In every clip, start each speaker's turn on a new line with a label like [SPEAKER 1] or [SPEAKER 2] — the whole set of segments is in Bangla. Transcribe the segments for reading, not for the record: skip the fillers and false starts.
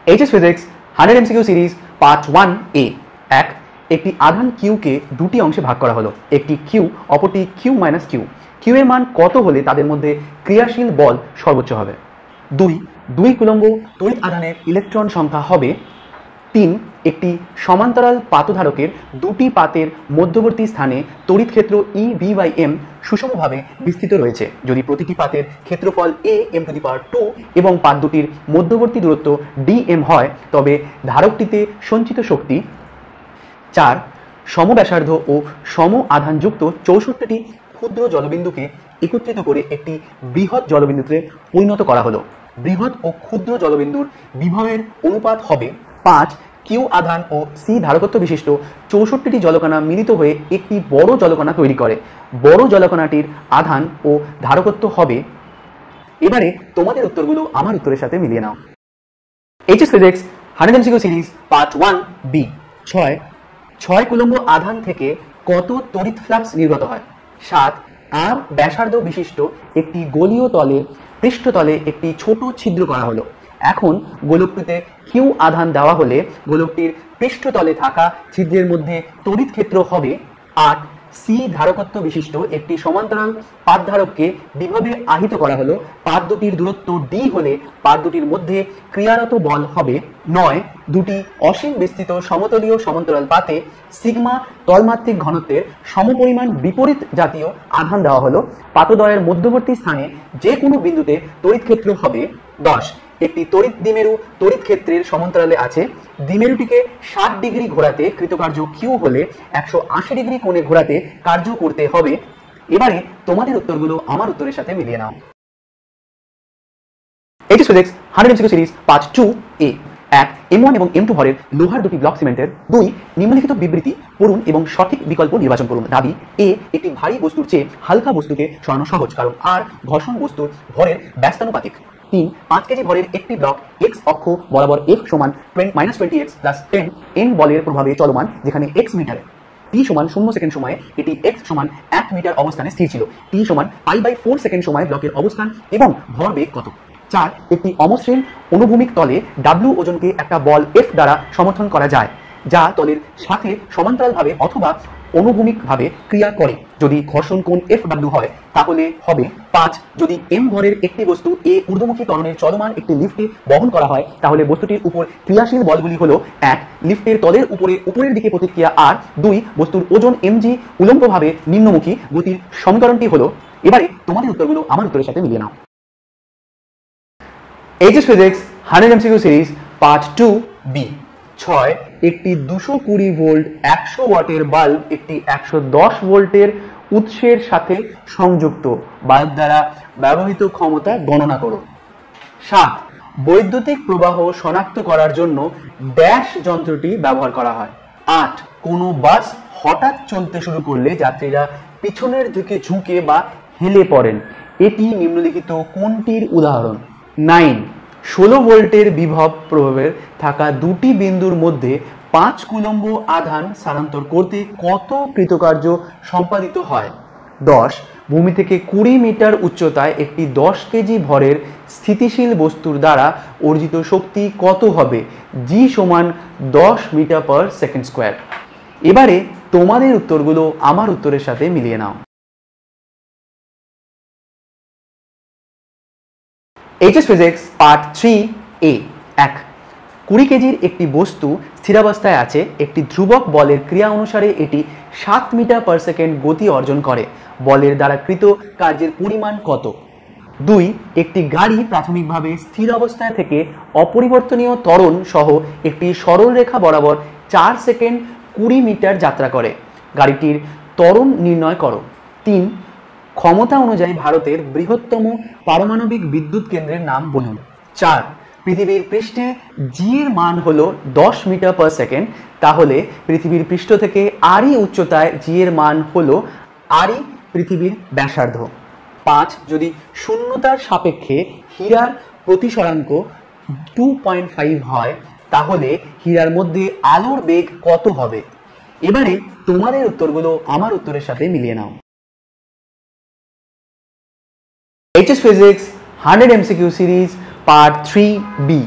[SPEAKER 1] HS physics 100 MCQ series part 1 এ একটি আধান কিউকে দুটি অংশে ভাগ করা হলো, একটি কিউ অপরটি কিউ মাইনাস কিউ। কিউ এর মান কত হলে তাদের মধ্যে ক্রিয়াশীল বল সর্বোচ্চ হবে? 2 কুলম্ব তড়িৎ আধানের ইলেকট্রন সংখ্যা হবে 3। একটি সমান্তরাল পাতধারকের দুটি পাতের মধ্যবর্তী স্থানে তড়িৎ ক্ষেত্র EV/m সুষমভাবে বিস্তৃত রয়েছে। যদি প্রতিটি পাতের ক্ষেত্রফল a m⁴ এবং পাত দুটির মধ্যবর্তী দূরত্ব dm হয়, তবে ধারকটিতে সঞ্চিত শক্তি 4। সমব্যাসার্ধ ও সম আধানযুক্ত 64টি ক্ষুদ্র জলবিন্দুকে একত্রিত করে একটি বৃহৎ জলবিন্দুতে পরিণত করা হলো। বৃহৎ ও ক্ষুদ্র জলবিন্দুর বিভবের অনুপাত হবে 5। কিউ আধান ও সি ধারকত্ব বিশিষ্ট 64টি জলকণা মিলিত হয়ে একটি বড় জলকণা তৈরি করে। বড় জলকণাটির আধান ও ধারকত্ব হবে। এবারে তোমাদের উত্তরগুলো আমার উত্তরের সাথে মিলিয়ে নাও। HS physics 100 MCQ series part 1 B. 6 coulomb আধান থেকে কত তড়িৎ ফ্লাক্স নির্গত হয়? 7। আর ব্যাসার্ধ বিশিষ্ট একটি গোলীয় তলের পৃষ্ঠতলে একটি ছোট ছিদ্র করা হলো। এখন গোলকটিতে কিউ আধান দেওয়া হলে গোলকটির পৃষ্ঠতলে থাকা ছিদ্রের মধ্যে তড়িৎ ক্ষেত্র হবে 8। সি ধারকত্ব বিশিষ্ট একটি সমান্তরাল পাতধারককে বিভবে আহিত করা হলো। পাত দুটির দূরত্ব ডি হলে পাত দুটির মধ্যে ক্রিয়ারত বল হবে 9। দুটি অসীম বিস্তৃত সমতলীয় সমান্তরাল পাতে সিগমা তলমাত্রিক ঘনত্বের সমপরিমাণ বিপরীত জাতীয় আধান দেওয়া হলো। পাতদ্বয়ের মধ্যবর্তী স্থানে যে কোনো বিন্দুতে তড়িৎ ক্ষেত্র হবে 10। একটি তড়িৎ দ্বিমেরু তড়িৎ ক্ষেত্রের সমান্তরালে আছে। দ্বিমেরুটিকে 60 ডিগ্রি ঘোরাতে কৃতকার্য কিউ হলে 180 ডিগ্রি কোণে ঘোরাতে কার্য করতে হবে। এবারে তোমাদের উত্তরগুলো আমার উত্তরের সাথে মিলিয়ে নাও। HS physics 100 MCQ series part 2 A. 1 M1 এবং M2 ভরের লোহার দুটি ব্লক সিমেন্টের। 2 নিম্নলিখিত বিবৃতি পড়ুন এবং সঠিক বিকল্প নির্বাচন করুন। দাবি এ একটি ভারী বস্তুর চেয়ে হালকা বস্তুকে সরানো সহজ, কারণ আর ঘর্ষণ বস্তুর ভরের ব্যস্তানুপাতিক। 3 5 কেজি ভরের একটি ব্লক x অক্ষ বরাবর f সমান -20x + 10 n বলের প্রভাবে চলমান, যেখানে x মিটারে। t সমান 0 সেকেন্ড সময়ে এটি x সমান 1 মিটার অবস্থানে স্থির ছিল। t সমান π/4 সেকেন্ড সময়ে ব্লকের অবস্থান এবং ভরবেগ কত? 4 একটি অমসৃণ অনুভূমিক তলে w ওজনকে একটা বল f দ্বারা সমর্থন করা যায়, যা তলের সাথে সমান্তরালভাবে অথবা অনুভূমিকভাবে ক্রিয়া করে। যদি ঘর্ষণ কোণ Fw হয় তাহলে হবে 5। যদি m ভরের একটি বস্তু a ঊর্ধ্বমুখী ত্বরণের চলমান একটি লিফটে বহন করা হয়, তাহলে বস্তুটির উপর ক্রিয়াশীল বলগুলি হলো 1 লিফটের তলের উপরের দিকে প্রতিক্রিয়া r, 2 বস্তুর ওজন mg উল্লম্বভাবে নিম্নমুখী গতির সমীকরণটি হলো। এবারে তোমাদের উত্তরগুলো আমার উত্তরের সাথে মিলিয়ে নাও। HS physics 100 MCQ series part 2 B. 6 একটি 220 ভোল্ট 100 ওয়াটের বাল্ব একটি 110 ভোল্টের উৎসের সাথে সংযুক্ত। বাল্ব দ্বারা ব্যবহৃত ক্ষমতা গণনা করো। 7 বৈদ্যুতিক প্রবাহ শনাক্ত করার জন্য ড্যাশ যন্ত্রটি ব্যবহার করা হয়। 8 কোনো বাস হঠাৎ চলতে শুরু করলে যাত্রীরা পিছনের দিকে ঝুঁকে বা হেলে পড়েন। এটি নিম্নলিখিত কোনটির উদাহরণ? 9 16 ভোল্টের বিভব প্রভাবের থাকা দুটি বিন্দুর মধ্যে 5 কুলম্ব আধান স্থানান্তর করতে কত কৃতকার্য সম্পাদিত হয়? 10 ভূমি থেকে 20 মিটার উচ্চতায় একটি 10 কেজি ভরের স্থিতিশীল বস্তুর দ্বারা অর্জিত শক্তি কত হবে? G সমান 10 মিটার/সেকেন্ড স্কয়ার। এবারে তোমাদের উত্তরগুলো আমার উত্তরের সাথে মিলিয়ে নাও। এইচএস ফিজিক্স পার্ট 3 এ। 1 20 কেজির একটি বস্তু স্থিরাবস্থায় আছে। একটি ধ্রুবক বলের ক্রিয়া অনুসারে এটি 7 মিটার/সেকেন্ড গতি অর্জন করে। বলের দ্বারা কৃত কার্যের পরিমাণ কত? 2 একটি গাড়ি প্রাথমিকভাবে স্থির অবস্থায় থেকে অপরিবর্তনীয় ত্বরণ সহ একটি সরল রেখা বরাবর 4 সেকেন্ড 20 মিটার যাত্রা করে। গাড়িটির ত্বরণ নির্ণয় করো। 3 ক্ষমতা অনুযায়ী ভারতের বৃহত্তম পারমাণবিক বিদ্যুৎ কেন্দ্রের নাম বলুন। 4 পৃথিবীর পৃষ্ঠে জি এর মান হলো 10 মিটার/সেকেন্ড, তাহলে পৃথিবীর পৃষ্ঠ থেকে আরই উচ্চতায় জি এর মান হলো আরই পৃথিবীর ব্যাসার্ধ। 5 যদি শূন্যতার সাপেক্ষে হীরার প্রতিসরাঙ্ক 2.5 হয়, তাহলে হীরার মধ্যে আলোর বেগ কত হবে? এবারে তোমাদের উত্তরগুলো আমার উত্তরের সাথে মিলিয়ে নাও। HS physics 100 MCQ series part 3 B.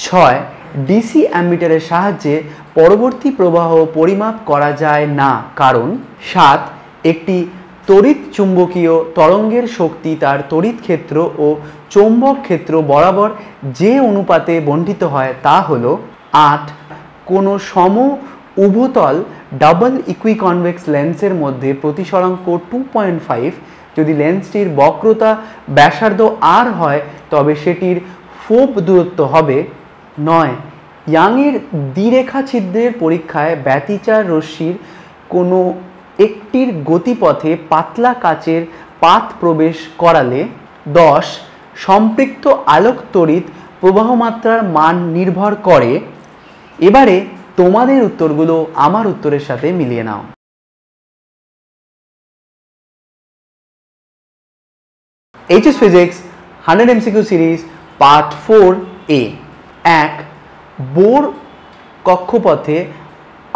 [SPEAKER 1] 6 DC অ্যামিটারের সাহায্যে পরবর্তী প্রবাহ পরিমাপ করা যায় না, কারণ 7 একটি তড়িৎ চুম্বকীয় তরঙ্গের শক্তি তার তড়িৎ ক্ষেত্র ও চৌম্বক ক্ষেত্র বরাবর যে অনুপাতে বণ্টিত হয় তা হল 8 কোনো সম উভতল ডাবল ইকুইকনভেক্স লেন্সের মধ্যে প্রতিসরাঙ্ক 2.5 যদি লেন্সটির বক্রতা ব্যাসার্ধ r হয় তবে সেটির ফোপ দূরত্ব হবে 9 ইয়াংয়ের দ্বিরেখা ছিদ্রের পরীক্ষায় ব্যতিচার রশ্মির কোনো একটির গতিপথে পাতলা কাচের পাত প্রবেশ করালে 10 সম্পৃক্ত আলোক তড়িৎ প্রবাহমাত্রার মান নির্ভর করে। এবারে তোমাদের উত্তরগুলো আমার উত্তরের সাথে মিলিয়ে নাও। HS physics 100 MCQ series part 4A। 1 Bohr কক্ষপথে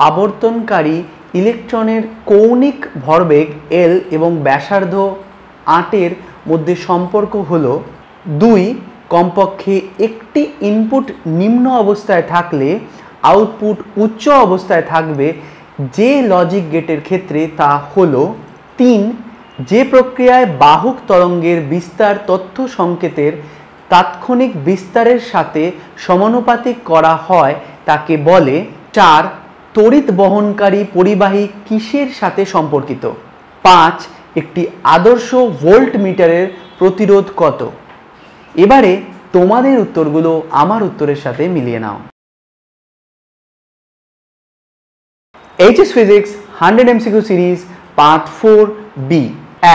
[SPEAKER 1] আবর্তনকারী ইলেকট্রনের কৌণিক ভরবেগ L এবং ব্যাসার্ধ 8 এর মধ্যে সম্পর্ক হল 2 কমপক্ষে একটি ইনপুট নিম্ন অবস্থায় থাকলে আউটপুট উচ্চ অবস্থায় থাকবে যে লজিক গেটের ক্ষেত্রে তা হল 3 যে প্রক্রিয়ায় বাহক তরঙ্গের বিস্তার তথ্য সংকেতের তাৎক্ষণিক বিস্তারের সাথে সমানুপাতিক করা হয় তাকে বলে। 4 তড়িৎ বহনকারী পরিবাহী কিসের সাথে সম্পর্কিত? 5 একটি আদর্শ ভোল্টমিটারের প্রতিরোধ কত? এবারে তোমাদের উত্তরগুলো আমার উত্তরের সাথে মিলিয়ে নাও। HS physics 100 MCQ series part 4B।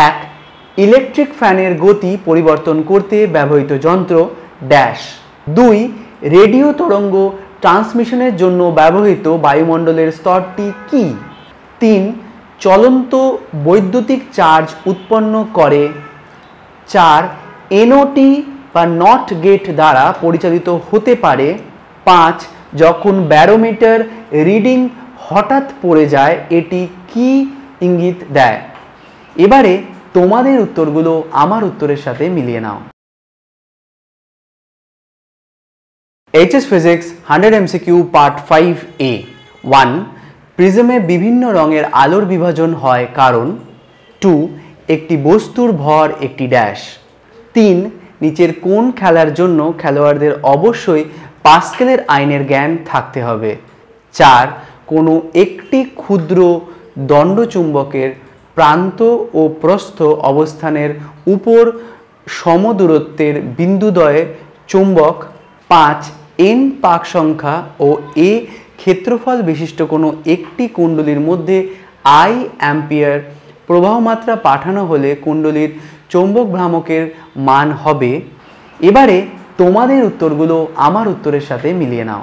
[SPEAKER 1] 1 electric ফ্যানের গতি পরিবর্তন করতে ব্যবহৃত যন্ত্র ড্যাশ। 2 রেডিও তরঙ্গ ট্রান্সমিশনের জন্য ব্যবহৃত বায়ুমণ্ডলের স্তরটি কি? 3 চলন্ত বৈদ্যুতিক চার্জ উৎপন্ন করে। 4 এনওটি বা নট গেট দ্বারা পরিচালিত হতে পারে। 5 যখন ব্যারোমিটার রিডিং হঠাৎ পড়ে যায় এটি কি ইঙ্গিত দেয়? এবারে তোমাদের উত্তরগুলো আমার উত্তরের সাথে মিলিয়ে নাও। HS physics 100 MCQ part 5A। 1 প্রিজমে বিভিন্ন রঙের আলোর বিভাজন হয় কারণ 2 একটি বস্তুর ভর একটি ড্যাশ। 3 নিচের কোন খেলার জন্য খেলোয়াড়দের অবশ্যই পাস্কেলের আইনের জ্ঞান থাকতে হবে? 4 কোনো একটি ক্ষুদ্র দণ্ডচুম্বকের প্রান্ত ও প্রস্থ অবস্থানের উপর সমদূরত্বের বিন্দুদ্বয়ে চুম্বক। 5 n পাক সংখ্যা ও a ক্ষেত্রফল বিশিষ্ট কোনো একটি কুণ্ডলীর মধ্যে I অ্যাম্পিয়ার প্রবাহমাত্রা পাঠানো হলে কুণ্ডলীর চৌম্বক ভ্রামকের মান হবে। এবারে তোমাদের উত্তরগুলো আমার উত্তরের সাথে মিলিয়ে নাও।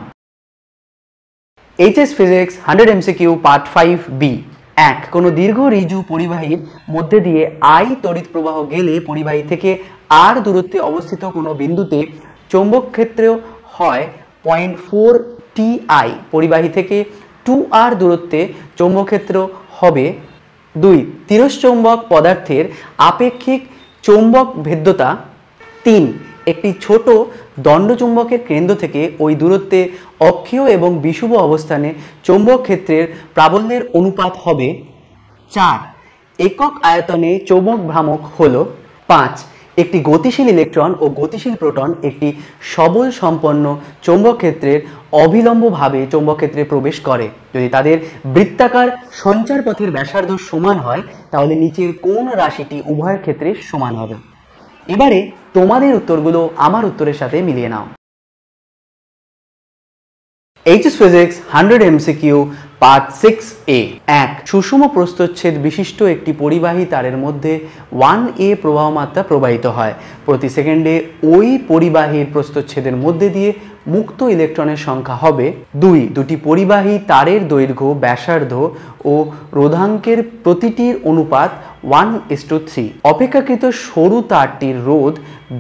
[SPEAKER 1] HS physics 100 MCQ part 5B। 1 কোনো দীর্ঘ ঋজু পরিবাহীর মধ্যে দিয়ে I তড়িৎ প্রবাহ গেলে পরিবাহী থেকে r দূরত্বে অবস্থিত কোনো বিন্দুতে চৌম্বক ক্ষেত্র হয় 0.4 ti। পরিবাহী থেকে 2r দূরত্বে চৌম্বক ক্ষেত্র হবে 2 তিরস্চৌম্বক পদার্থের আপেক্ষিক চৌম্বক ভেদ্যতা। 3 একটি ছোট দণ্ডচুম্বকের কেন্দ্র থেকে ওই দূরত্বে অক্ষীয় এবং বিষুব অবস্থানে চৌম্বক ক্ষেত্রের প্রাবল্যের অনুপাত হবে 4 একক আয়তনে চৌম্বক ভ্রামক হল 5 একটি গতিশীল ইলেকট্রন ও গতিশীল প্রোটন একটি সবল সম্পন্ন চৌম্বক ক্ষেত্রের অবিলম্বভাবে চৌম্বক ক্ষেত্রে প্রবেশ করে। যদি তাদের বৃত্তাকার সঞ্চার পথের ব্যাসার্ধ সমান হয় তাহলে নিচের কোন রাশিটি উভয়ের ক্ষেত্রে সমান হবে? এবারে তোমাদের উত্তরগুলো আমার উত্তরের সাথে মিলিয়ে নাও। HS physics 100 MCQ part 6A। 1 সুষম প্রস্থচ্ছেদ বিশিষ্ট একটি পরিবাহী তারের মধ্যে 1A প্রবাহ মাত্রা প্রবাহিত হয়। প্রতি সেকেন্ডে ওই পরিবাহীর প্রস্থচ্ছেদের মধ্যে দিয়ে মুক্ত ইলেকট্রনের সংখ্যা হবে 2 দুটি পরিবাহী তারের দৈর্ঘ্য ব্যাসার্ধ ও রোধাঙ্কের প্রতিটির অনুপাত 1:3। অপেক্ষাকৃত সরু তারটির রোধ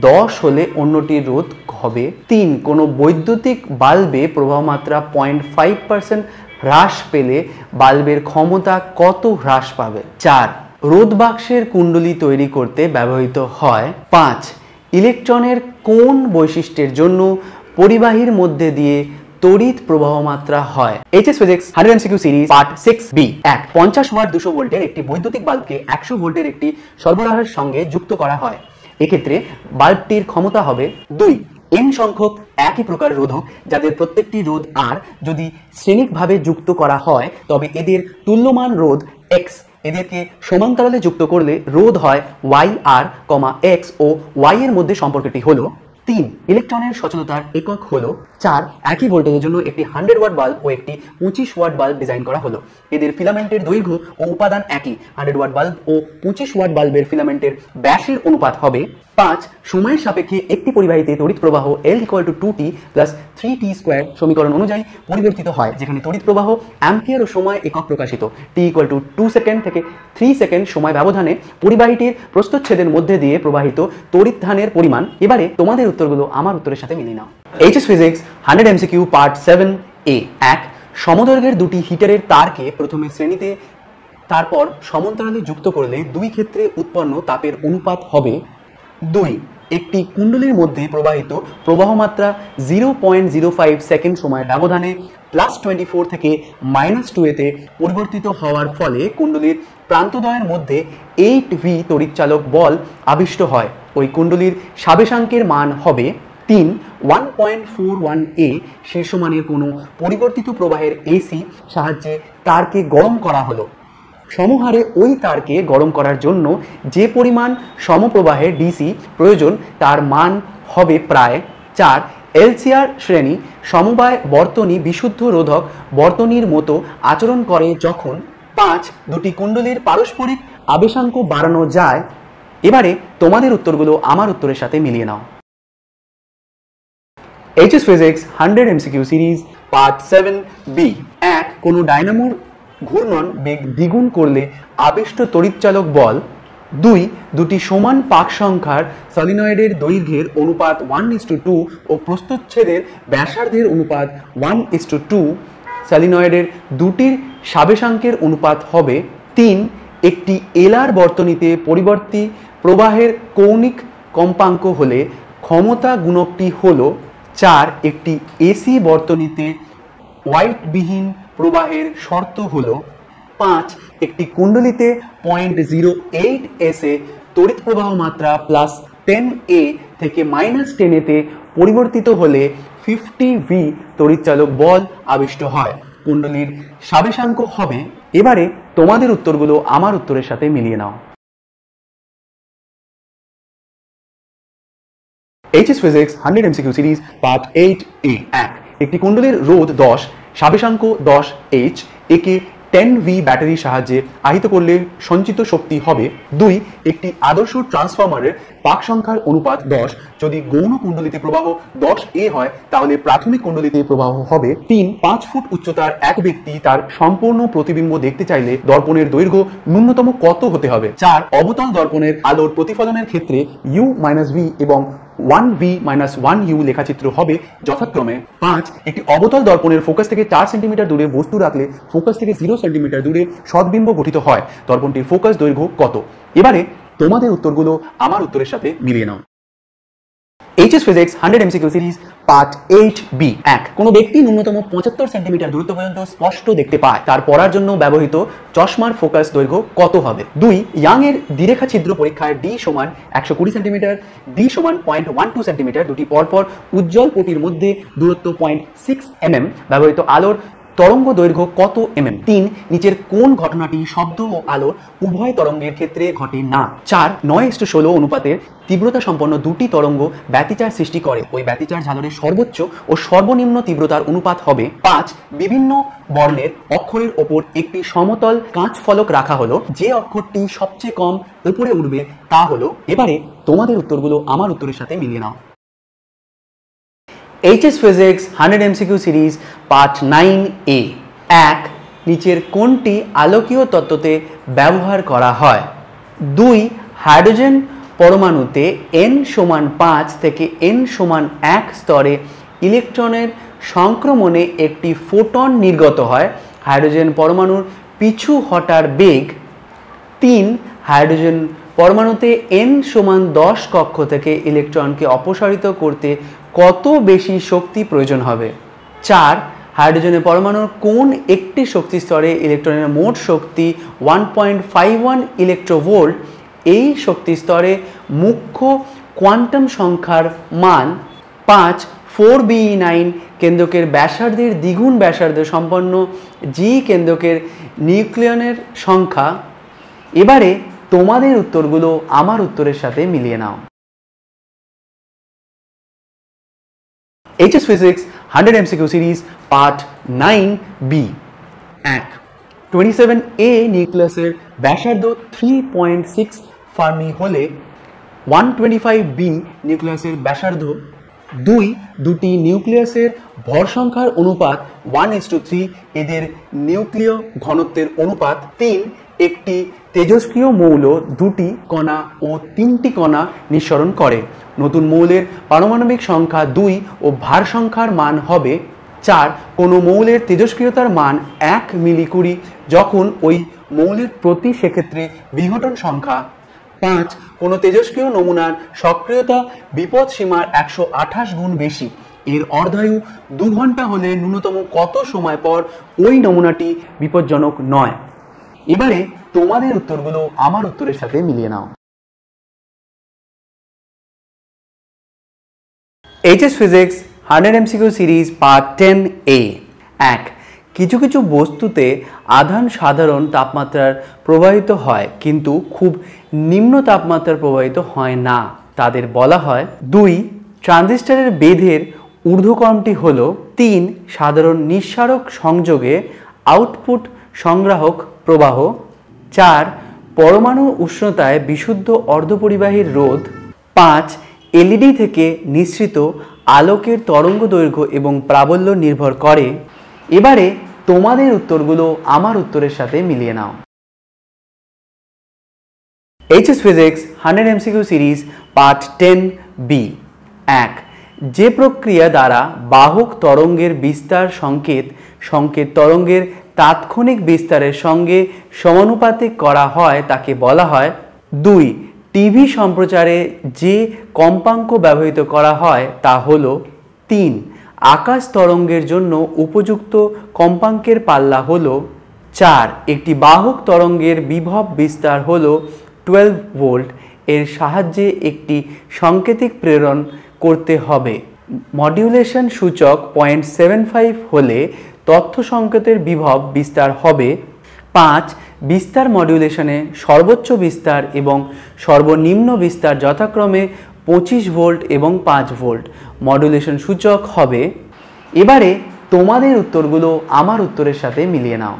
[SPEAKER 1] 10 হলে অন্যটির রোধ হবে 3 কোনো বৈদ্যুতিক বাল্বে প্রবাহ মাত্রা 0.5% হ্রাস পেলে বাল্বের ক্ষমতা কত হ্রাস পাবে? 4 রোধ বাক্সের কুণ্ডলী তৈরি করতে ব্যবহৃত হয়। 5 ইলেকট্রনের কোন বৈশিষ্ট্যের জন্য পরিবাহীর মধ্যে দিয়ে তড়িৎ প্রবাহ মাত্রা হয়। HS physics 100 MCQ series part 6B। 1 50 watt 200 ভোল্টের একটি বৈদ্যুতিক বাল্বকে 100 ভোল্টের একটি সরবরাহের সঙ্গে যুক্ত করা হয়। এক্ষেত্রে বাল্বটির ক্ষমতা হবে 2 n সংখ্যক একই প্রকার রোধক যাদের প্রত্যেকটি রোধ R যদি শ্রেণিকভাবে যুক্ত করা হয় তবে এদের তুল্যমান রোধ X। এদেরকে সমান্তরালে যুক্ত করলে রোধ হয় YR, X ও Y এর মধ্যে সম্পর্কটি হলো 3। ইলেকট্রনের সচলতার একক হলো 4। একই ভোল্টেজের জন্য একটি 100 ওয়াট বাল্ব ও একটি 25 ওয়াট বাল্ব ডিজাইন করা হলো। এদের ফিলামেন্টের দৈর্ঘ্য ও উপাদান একই। 100 ওয়াট বাল্ব ও 25 ওয়াট বাল্বের ফিলামেন্টের ব্যাসের অনুপাত হবে 5। সময়ের সাপেক্ষে একটি পরিবাহীতে তড়িৎ প্রবাহ L = 2t + 3t² সমীকরণ অনুযায়ী পরিবর্তিত হয়, যেখানে তড়িৎ প্রবাহ অ্যাম্পিয়ার ও সময় একক প্রকাশিত। t = 2 সেকেন্ড থেকে 3 সেকেন্ড সময় ব্যবধানে পরিবাহীটির প্রস্থচ্ছেদের মধ্যে দিয়ে প্রবাহিত তড়িৎধানের পরিমাণ। এবারে তোমাদের উত্তরগুলো আমার উত্তরের সাথে মিলিয়ে নাও। এইচএস ফিজিক্স 100 এমসিকিউ পার্ট 7A। 1 সমদৈর্ঘ্যের দুটি হিটারের তারকে প্রথমে শ্রেণীতে তারপর সমান্তরালে যুক্ত করলে দুই ক্ষেত্রে উৎপন্ন তাপের অনুপাত হবে 2। একটি কুণ্ডলীর মধ্যে প্রবাহিত প্রবাহ মাত্রা 0.05 সেকেন্ড সময়ের ব্যবধানে +24 থেকে -2 তে পরিবর্তিত হওয়ার ফলে কুণ্ডলীর প্রান্তদ্বয়ের মধ্যে 8V তড়িৎচালক বল আবিষ্ট হয়। ওই কুণ্ডলীর সাবেশাঙ্কের মান হবে 3 1.41A। শীর্ষমানের কোনো পরিবর্তিত প্রবাহের AC সাহায্যে তারকে গরম করা হলো। সমহারে ওই তারকে গরম করার জন্য যে পরিমাণ সমপ্রবাহের ডিসি প্রয়োজন তার মান হবে প্রায় 4। এলসিআর শ্রেণী সমবায় বর্তনী বিশুদ্ধ রোধক বর্তনীর মতো আচরণ করে যখন 5 দুটি কুণ্ডলীর পারস্পরিক আবেশাঙ্ক বাড়ানো যায়। এবারে তোমাদের উত্তরগুলো আমার উত্তরের সাথে মিলিয়ে নাও। HS physics 100 MCQ series part 7B। 1 কোনো ডায়নামোর ঘূর্ণন বেগ দ্বিগুণ করলে আবিষ্ট তড়িৎচালক বল। 2 দুটি সমান পাক সংখ্যার সলিনয়েডের দৈর্ঘ্যের অনুপাত 1:2 ও প্রস্থচ্ছেদের ব্যাসার্ধের অনুপাত 1:2। সলিনয়েডের দুটির সাবেশাঙ্কের অনুপাত হবে 3। একটি এলআর বর্তনীতে পরিবর্তী প্রবাহের কৌণিক কম্পাঙ্ক হলে ক্ষমতা গুণকটি হলো 4। একটি এসি বর্তনীতে ওয়াইটবিহীন প্রবাহের শর্ত হলো 5। একটি কুণ্ডলীতে 0.08 S এ তড়িৎ প্রবাহ মাত্রা +10A থেকে -10A তে পরিবর্তিত হলে 50V তড়িৎচালক বল আবিষ্ট হয়। কুণ্ডলীর সাবেশাঙ্ক হবে। এবারে তোমাদের উত্তরগুলো আমার উত্তরের সাথে মিলিয়ে নাও। HS physics 100 MCQ series part 8A। 1 একটি কুণ্ডলীর রোধ 10, সাবেশাঙ্ক 10H। একে 10V ব্যাটারির সাহায্যে আহিত করলে সঞ্চিত শক্তি হবে 2। একটি আদর্শ ট্রান্সফরমারের পাক সংখ্যার অনুপাত 10। যদি গৌণ কুণ্ডলীতে প্রবাহ 10A হয় তাহলে প্রাথমিক কুণ্ডলীতে প্রবাহ হবে 3। 5 ফুট উচ্চতার এক ব্যক্তি তার সম্পূর্ণ প্রতিবিম্ব দেখতে চাইলে দর্পণের দৈর্ঘ্য ন্যূনতম কত হতে হবে? 4 অবতল দর্পণের আলোর প্রতিফলনের ক্ষেত্রে U-V এবং 1V-1U লেখাচিত্র হবে যথাক্রমে 5 একটি অবতল দর্পণের ফোকাস থেকে 4 সেন্টিমিটার দূরে বস্তু রাখলে ফোকাস থেকে 0 সেন্টিমিটার দূরে সদ্বিম্ব গঠিত হয়। দর্পণটির ফোকাস দৈর্ঘ্য কত? এবারে তোমাদের উত্তরগুলো আমার উত্তরের সাথে মিলিয়ে নাও। HS physics 100 MCQ series part 8B। 1 কোনো ব্যক্তি ন্যূনতম 75 সেন্টিমিটার দূরত্ব পর্যন্ত স্পষ্ট দেখতে পায়, তার পড়ার জন্য ব্যবহৃত চশমার ফোকাস দৈর্ঘ্য কত হবে? 2 ইয়াং এর দ্বিরেখা ছিদ্র পরীক্ষায় D = 120 সেন্টিমিটার, D = 0.12 সেন্টিমিটার দুটি পরপর উজ্জ্বল পটির মধ্যে দূরত্ব 0.6 mm, ব্যবহৃত আলোর তরঙ্গ দৈর্ঘ্য কত mm? 3 নিচের কোন ঘটনাটি শব্দ ও আলোর উভয় তরঙ্গের ক্ষেত্রে ঘটে না? 4 9:16 অনুপাতের তীব্রতা সম্পন্ন দুটি তরঙ্গ ব্যতিচার সৃষ্টি করে, ওই ব্যতিচার ঝালরের সর্বোচ্চ ও সর্বনিম্ন তীব্রতার অনুপাত হবে 5 বিভিন্ন বর্ণের অক্ষরের ওপর একটি সমতল কাঁচ ফলক রাখা হলো, যে অক্ষরটি সবচেয়ে কম উপরে উঠবে তা হলো। এবারে তোমাদের উত্তরগুলো আমার উত্তরের সাথে মিলিয়ে নাও। HS physics 100 MCQ series part 9A। 1 নিচের কোনটি আলোকীয় তত্ত্বতে ব্যবহার করা হয়? 2 হাইড্রোজেন পরমাণুতে n=5 থেকে n=1 স্তরে ইলেকট্রনের সংক্রমণে একটি ফোটন নির্গত হয়। হাইড্রোজেন পরমাণুর পিছু হটার বেগ। 3 হাইড্রোজেন পরমাণুতে n=10 কক্ষ থেকে ইলেকট্রনকে অপসারিত করতে কত বেশি শক্তি প্রয়োজন হবে? 4 হাইড্রোজেনের পরমাণুর কোন একটি শক্তি স্তরে ইলেকট্রনের মোট শক্তি 1.51 ইলেকট্রোভোল্ট। এই শক্তি স্তরে মুখ্য কোয়ান্টাম সংখ্যার মান 5 4be9 কেন্দ্রকের ব্যাসার্ধের দ্বিগুণ ব্যাসার্ধ সম্পন্ন জি কেন্দ্রকের নিউক্লিয়নের সংখ্যা। এবারে তোমাদের উত্তরগুলো আমার উত্তরের সাথে মিলিয়ে নাও। HS Physics 100 MCQ series part 9B। 1 27A নিউক্লিয়াসের ব্যাসার্ধ 3.6 ফার্মি হলে 125B নিউক্লিয়াসের ব্যাসার্ধ। 2 দুটি নিউক্লিয়াসের ভর সংখ্যার অনুপাত 1:3, এদের নিউক্লিয় ঘনত্বের অনুপাত। 3 একটি তেজস্ক্রিয় মৌল দুটি কণা ও 3টি কণা নিঃসরণ করে। নতুন মৌলের পারমাণবিক সংখ্যা 2 ও ভার সংখ্যার মান হবে 4। কোনো মৌলের তেজস্ক্রিয়তার মান 1 মিলিকুরি যখন ওই মৌলের প্রতি সেক্ষেত্রে বিঘটন সংখ্যা 5। কোনো তেজস্ক্রিয় নমুনার সক্রিয়তা বিপদ সীমার 128 গুণ বেশি। এর অর্ধায়ু 2 ঘন্টা হলে ন্যূনতম কত সময় পর ওই নমুনাটি বিপজ্জনক নয়। এবারে তোমাদের উত্তরগুলো আমার উত্তরের সাথে মিলিয়ে নাও। HS Physics 100 MCQ series part 10A। 1 কিছু কিছু বস্তুতে আধান সাধারণ তাপমাত্রার প্রবাহিত হয় কিন্তু খুব নিম্ন তাপমাত্রার প্রবাহিত হয় না, তাদের বলা হয়। 2 ট্রানজিস্টরের বেধের ঊর্ধ্বক্রমটি হল 3 সাধারণ নিঃসারক সংযোগে আউটপুট সংগ্রাহক প্রবাহ। 4 পরমাণু উষ্ণতায় বিশুদ্ধ অর্ধপরিবাহীর রোধ। 5 এলইডি থেকে নিঃসৃত আলোকের তরঙ্গ দৈর্ঘ্য এবং প্রাবল্য নির্ভর করে। এবারে তোমাদের উত্তরগুলো আমার উত্তরের সাথে মিলিয়ে নাও। HS Physics 100 MCQ series part 10B। 1 যে প্রক্রিয়া দ্বারা বাহক তরঙ্গের বিস্তার সংকেত তরঙ্গের তাৎক্ষণিক বিস্তারের সঙ্গে সমানুপাতিক করা হয় তাকে বলা হয়। 2 টিভি সম্প্রচারে যে কম্পাঙ্ক ব্যবহৃত করা হয় তা হল 3। আকাশ তরঙ্গের জন্য উপযুক্ত কম্পাঙ্কের পাল্লা হল 4। একটি বাহক তরঙ্গের বিভব বিস্তার হল 12 ভোল্ট। এর সাহায্যে একটি সংকেতিক প্রেরণ করতে হবে। মডিউলেশন সূচক 0.75 হলে তথ্য সংকেতের বিভব বিস্তার হবে। 5 বিস্তার মডিউলেশনে সর্বোচ্চ বিস্তার এবং সর্বনিম্ন বিস্তার যথাক্রমে 25 ভোল্ট এবং 5 ভোল্ট। মডুলেশন সূচক হবে। এবারে তোমাদের উত্তরগুলো আমার উত্তরের সাথে মিলিয়ে নাও।